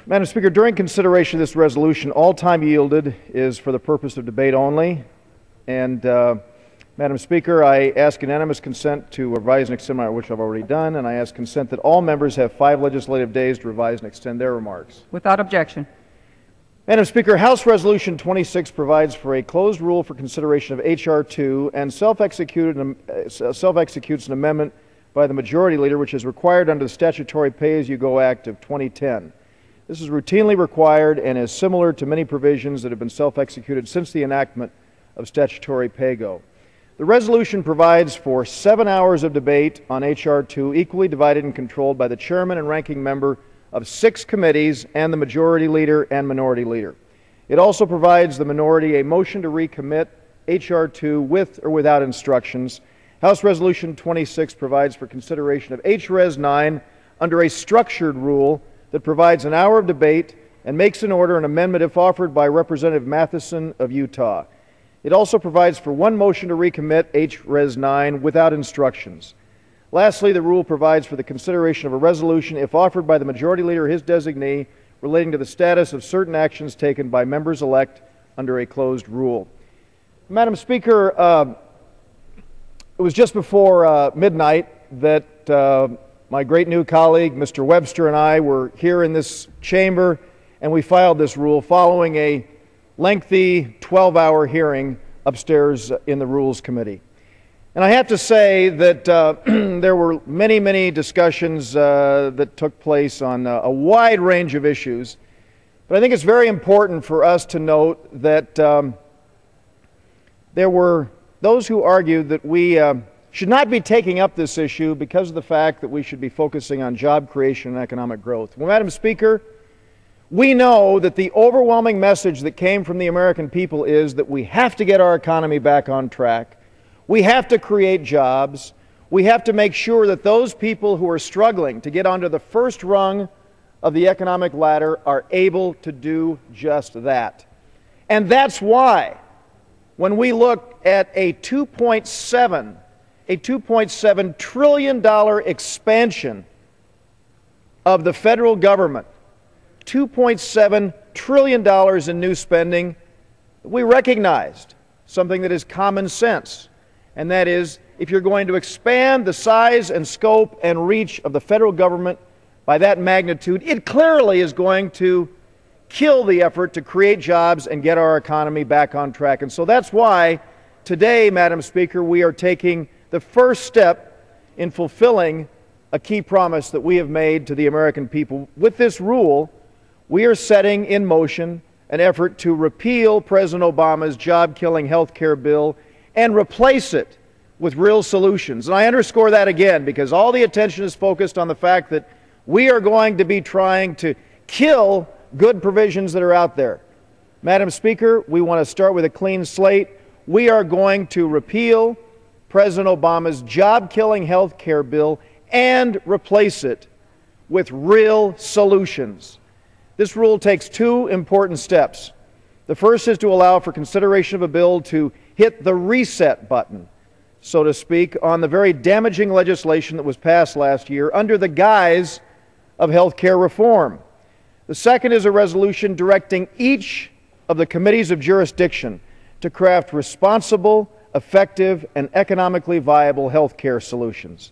Madam Speaker, during consideration of this resolution, all time yielded is for the purpose of debate only. And, Madam Speaker, I ask unanimous consent to revise and extend my, which I've already done, and I ask consent that all members have 5 legislative days to revise and extend their remarks. Without objection. Madam Speaker, House Resolution 26 provides for a closed rule for consideration of H.R. 2 and self-executes an amendment by the Majority Leader, which is required under the Statutory Pay-As-You-Go Act of 2010. This is routinely required and is similar to many provisions that have been self-executed since the enactment of statutory pay-go. The resolution provides for 7 hours of debate on H.R. 2, equally divided and controlled by the chairman and ranking member of 6 committees and the Majority Leader and Minority Leader. It also provides the minority a motion to recommit H.R. 2 with or without instructions. House Resolution 26 provides for consideration of H.Res. 9 under a structured rule that provides an hour of debate and makes in order an amendment if offered by Representative Matheson of Utah. It also provides for 1 motion to recommit H.Res. 9 without instructions. Lastly, the rule provides for the consideration of a resolution if offered by the Majority Leader or his designee relating to the status of certain actions taken by members-elect under a closed rule. Madam Speaker, it was just before midnight that my great new colleague, Mr. Webster, and I were here in this chamber, and we filed this rule following a lengthy 12-hour hearing upstairs in the Rules Committee. And I have to say that there were many discussions that took place on a wide range of issues. But I think it's very important for us to note that there were those who argued that we should not be taking up this issue because of the fact that we should be focusing on job creation and economic growth. Well, Madam Speaker, we know that the overwhelming message that came from the American people is that we have to get our economy back on track. We have to create jobs. We have to make sure that those people who are struggling to get onto the first rung of the economic ladder are able to do just that. And that's why, when we look at a $2.7 trillion expansion of the federal government, $2.7 trillion in new spending, we recognized something that is common sense, and that is, if you're going to expand the size and scope and reach of the federal government by that magnitude, it clearly is going to kill the effort to create jobs and get our economy back on track. And so that's why today, Madam Speaker, we are taking the first step in fulfilling a key promise that we have made to the American people. With this rule, we are setting in motion an effort to repeal President Obama's job-killing health care bill and replace it with real solutions. And I underscore that again because all the attention is focused on the fact that we are going to be trying to kill good provisions that are out there. Madam Speaker, we want to start with a clean slate. We are going to repeal President Obama's job-killing health care bill and replace it with real solutions. This rule takes 2 important steps. The first is to allow for consideration of a bill to hit the reset button, so to speak, on the very damaging legislation that was passed last year under the guise of health care reform. The second is a resolution directing each of the committees of jurisdiction to craft responsible, effective, and economically viable health care solutions.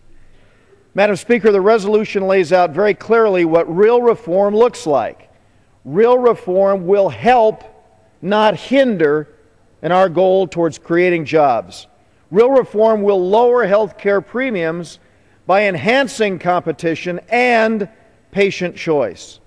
Madam Speaker, the resolution lays out very clearly what real reform looks like. Real reform will help, not hinder, in our goal towards creating jobs. Real reform will lower health care premiums by enhancing competition and patient choice.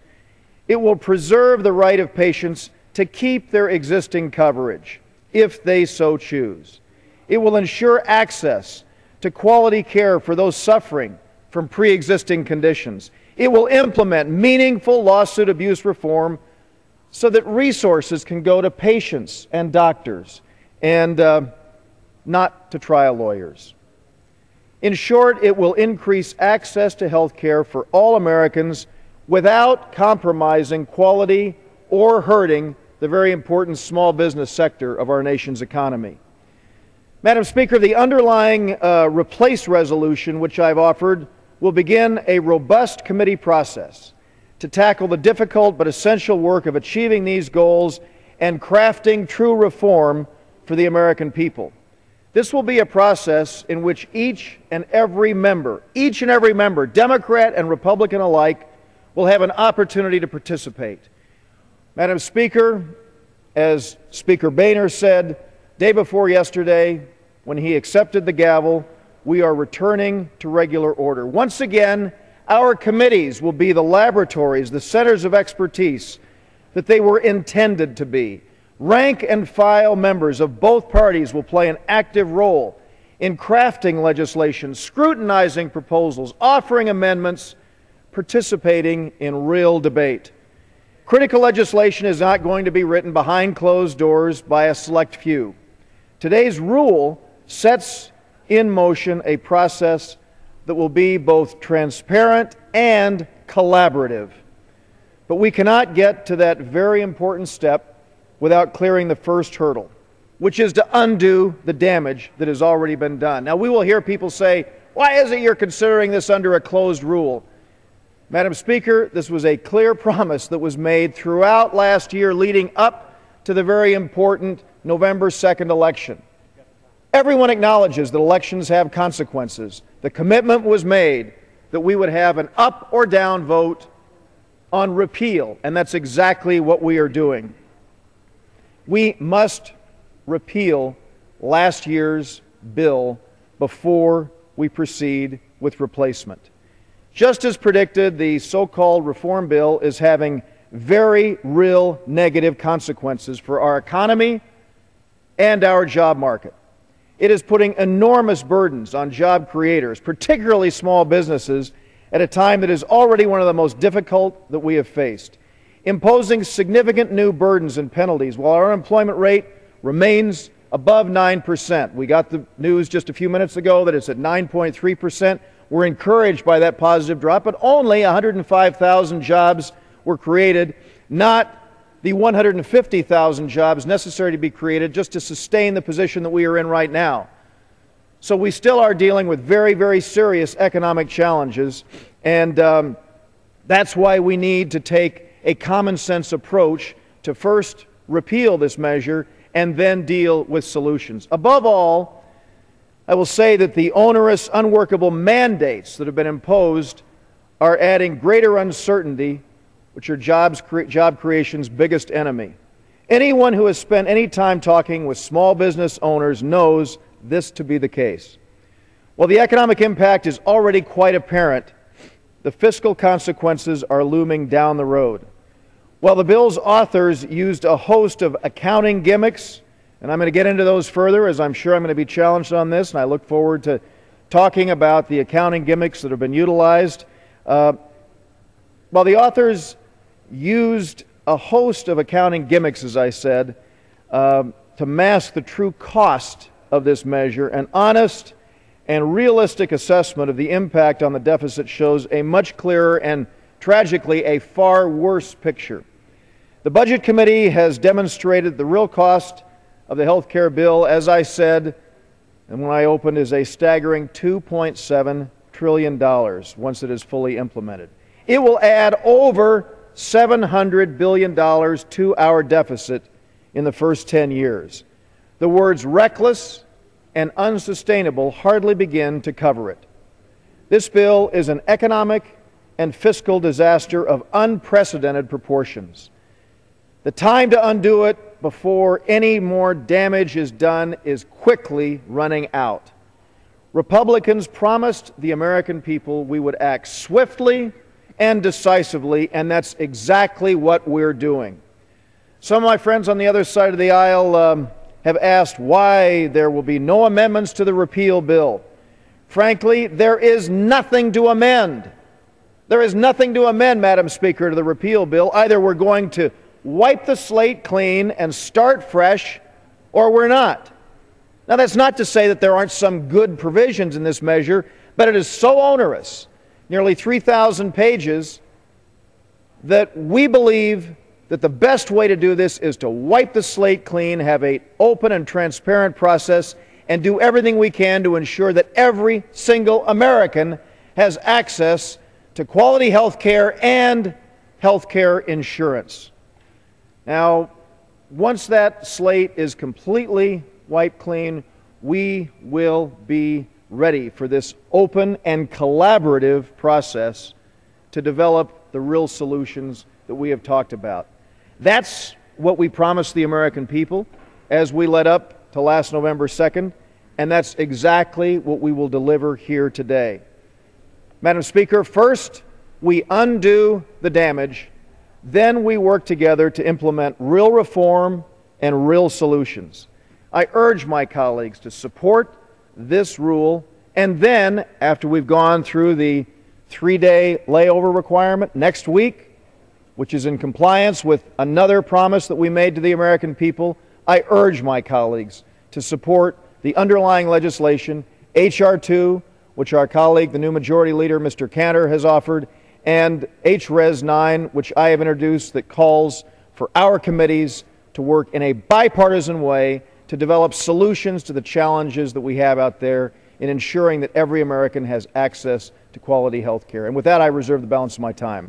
It will preserve the right of patients to keep their existing coverage, if they so choose. It will ensure access to quality care for those suffering from pre-existing conditions. It will implement meaningful lawsuit abuse reform so that resources can go to patients and doctors and not to trial lawyers. In short, it will increase access to health care for all Americans without compromising quality or hurting the very important small business sector of our nation's economy. Madam Speaker, the underlying replace resolution which I've offered will begin a robust committee process to tackle the difficult but essential work of achieving these goals and crafting true reform for the American people. This will be a process in which each and every member, Democrat and Republican alike, will have an opportunity to participate. Madam Speaker, as Speaker Boehner said day before yesterday when he accepted the gavel, we are returning to regular order. Once again, our committees will be the laboratories, the centers of expertise that they were intended to be. Rank and file members of both parties will play an active role in crafting legislation, scrutinizing proposals, offering amendments, participating in real debate. Critical legislation is not going to be written behind closed doors by a select few. Today's rule sets in motion a process that will be both transparent and collaborative. But we cannot get to that very important step without clearing the first hurdle, which is to undo the damage that has already been done. Now, we will hear people say, why is it you're considering this under a closed rule? Madam Speaker, this was a clear promise that was made throughout last year leading up to the very important November 2nd election. Everyone acknowledges that elections have consequences. The commitment was made that we would have an up or down vote on repeal, and that's exactly what we are doing. We must repeal last year's bill before we proceed with replacement. Just as predicted, the so-called reform bill is having very real negative consequences for our economy and our job market. It is putting enormous burdens on job creators, particularly small businesses, at a time that is already one of the most difficult that we have faced, imposing significant new burdens and penalties while our unemployment rate remains above 9%. We got the news just a few minutes ago that it's at 9.3%. We're encouraged by that positive drop, but only 105,000 jobs were created, not the 150,000 jobs necessary to be created just to sustain the position that we are in right now. So we still are dealing with very, very serious economic challenges, and that's why we need to take a common sense approach to first repeal this measure and then deal with solutions. Above all, I will say that the onerous, unworkable mandates that have been imposed are adding greater uncertainty, which are job creation's biggest enemy. Anyone who has spent any time talking with small business owners knows this to be the case. While the economic impact is already quite apparent, the fiscal consequences are looming down the road. While the bill's authors used a host of accounting gimmicks, and I'm going to get into those further as I'm sure I'm going to be challenged on this, and I look forward to talking about the accounting gimmicks that have been utilized. While the authors used a host of accounting gimmicks, as I said, to mask the true cost of this measure, an honest and realistic assessment of the impact on the deficit shows a much clearer and, tragically, a far worse picture. The Budget Committee has demonstrated the real cost of the health care bill, as I said, and when I opened, is a staggering $2.7 trillion once it is fully implemented. It will add over $700 billion to our deficit in the first 10 years. The words reckless and unsustainable hardly begin to cover it. This bill is an economic and fiscal disaster of unprecedented proportions. The time to undo it before any more damage is done is quickly running out. Republicans promised the American people we would act swiftly and decisively, and that's exactly what we're doing. Some of my friends on the other side of the aisle have asked why there will be no amendments to the repeal bill. Frankly, there is nothing to amend. There is nothing to amend, Madam Speaker, to the repeal bill. Either we're going to wipe the slate clean and start fresh, or we're not. Now, that's not to say that there aren't some good provisions in this measure, but it is so onerous, nearly 3,000 pages, that we believe that the best way to do this is to wipe the slate clean, have an open and transparent process, and do everything we can to ensure that every single American has access to quality health care and health care insurance. Now, once that slate is completely wiped clean, we will be ready for this open and collaborative process to develop the real solutions that we have talked about. That's what we promised the American people as we led up to last November 2nd, and that's exactly what we will deliver here today. Madam Speaker, first we undo the damage, then we work together to implement real reform and real solutions. I urge my colleagues to support this rule, and then, after we've gone through the 3-day layover requirement next week, which is in compliance with another promise that we made to the American people, I urge my colleagues to support the underlying legislation, H.R. 2, which our colleague, the new Majority Leader, Mr. Cantor, has offered, and H.Res. 9, which I have introduced, that calls for our committees to work in a bipartisan way to develop solutions to the challenges that we have out there in ensuring that every American has access to quality health care. And with that, I reserve the balance of my time.